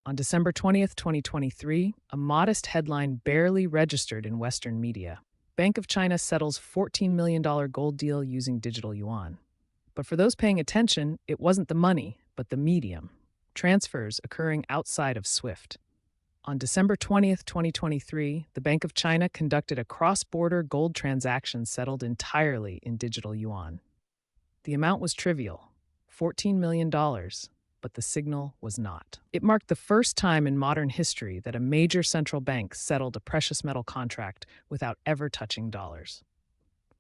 On December 20th, 2023, a modest headline barely registered in Western media. Bank of China settles $14 million gold deal using digital yuan. But for those paying attention, it wasn't the money, but the medium. Transfers occurring outside of SWIFT. On December 20th, 2023, the Bank of China conducted a cross-border gold transaction settled entirely in digital yuan. The amount was trivial, $14 million, but the signal was not. It marked the first time in modern history that a major central bank settled a precious metal contract without ever touching dollars.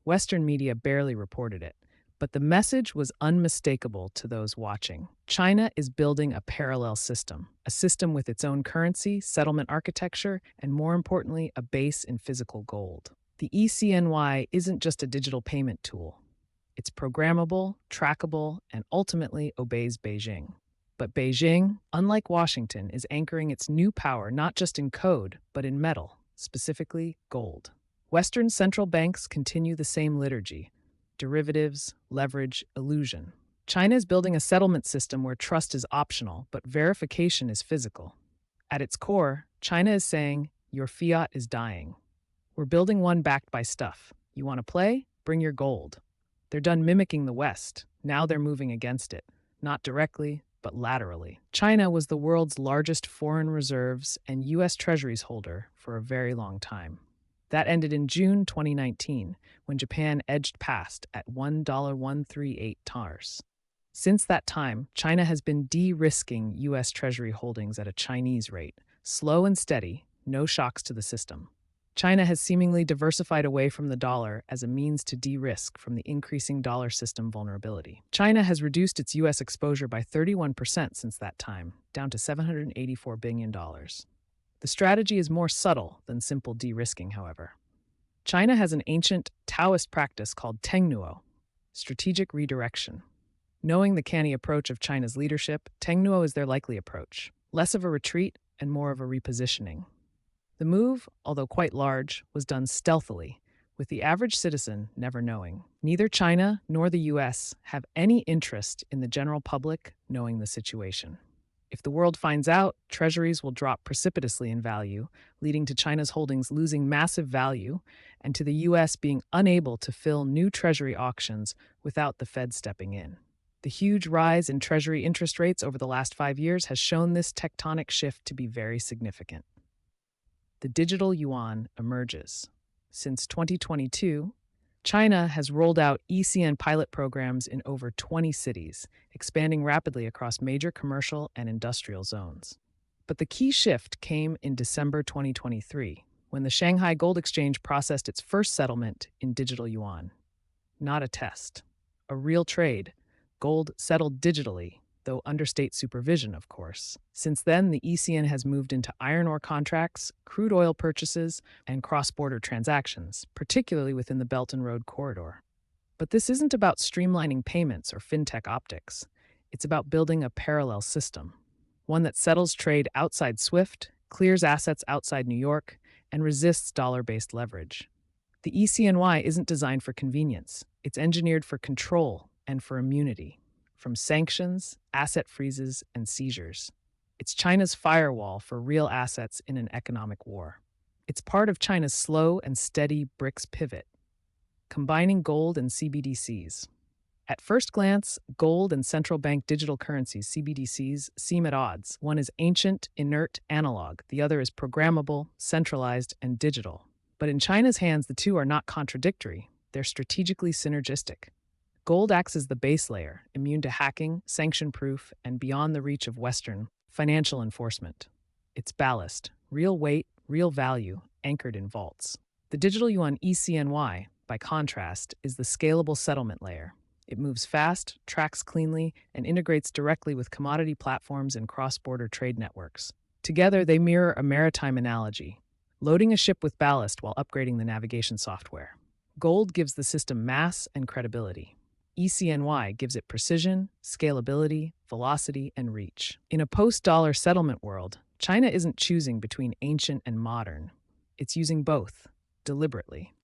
Western media barely reported it, but the message was unmistakable to those watching. China is building a parallel system, a system with its own currency, settlement architecture, and more importantly, a base in physical gold. The ECNY isn't just a digital payment tool. It's programmable, trackable, and ultimately obeys Beijing. But Beijing, unlike Washington, is anchoring its new power not just in code, but in metal, specifically gold. Western central banks continue the same liturgy: derivatives, leverage, illusion. China is building a settlement system where trust is optional, but verification is physical. At its core, China is saying, your fiat is dying. We're building one backed by stuff. You want to play? Bring your gold. They're done mimicking the West. Now they're moving against it, not directly, but laterally. China was the world's largest foreign reserves and U.S. Treasuries holder for a very long time. That ended in June 2019, when Japan edged past at $1.138 TARS. Since that time, China has been de-risking U.S. Treasury holdings at a Chinese rate, slow and steady, no shocks to the system. China has seemingly diversified away from the dollar as a means to de-risk from the increasing dollar system vulnerability. China has reduced its U.S. exposure by 31% since that time, down to $784 billion. The strategy is more subtle than simple de-risking, however. China has an ancient Taoist practice called Tengnuo, strategic redirection. Knowing the canny approach of China's leadership, Tengnuo is their likely approach, less of a retreat and more of a repositioning. The move, although quite large, was done stealthily, with the average citizen never knowing. Neither China nor the U.S. have any interest in the general public knowing the situation. If the world finds out, treasuries will drop precipitously in value, leading to China's holdings losing massive value and to the U.S. being unable to fill new treasury auctions without the Fed stepping in. The huge rise in treasury interest rates over the last 5 years has shown this tectonic shift to be very significant. The digital yuan emerges. Since 2022, China has rolled out ECN pilot programs in over 20 cities, expanding rapidly across major commercial and industrial zones. But the key shift came in December 2023, when the Shanghai Gold Exchange processed its first settlement in digital yuan. Not a test. A real trade, gold settled digitally, though under state supervision, of course. Since then, the ECN has moved into iron ore contracts, crude oil purchases, and cross-border transactions, particularly within the Belt and Road corridor. But this isn't about streamlining payments or fintech optics. It's about building a parallel system, one that settles trade outside SWIFT, clears assets outside New York, and resists dollar-based leverage. The ECNY isn't designed for convenience. It's engineered for control and for immunity. From sanctions, asset freezes, and seizures. It's China's firewall for real assets in an economic war. It's part of China's slow and steady BRICS pivot, combining gold and CBDCs. At first glance, gold and central bank digital currencies, CBDCs, seem at odds. One is ancient, inert, analog. The other is programmable, centralized, and digital. But in China's hands, the two are not contradictory. They're strategically synergistic. Gold acts as the base layer, immune to hacking, sanction-proof, and beyond the reach of Western financial enforcement. It's ballast, real weight, real value, anchored in vaults. The digital yuan ECNY, by contrast, is the scalable settlement layer. It moves fast, tracks cleanly, and integrates directly with commodity platforms and cross-border trade networks. Together, they mirror a maritime analogy, loading a ship with ballast while upgrading the navigation software. Gold gives the system mass and credibility. ECNY gives it precision, scalability, velocity, and reach. In a post-dollar settlement world, China isn't choosing between ancient and modern. It's using both, deliberately.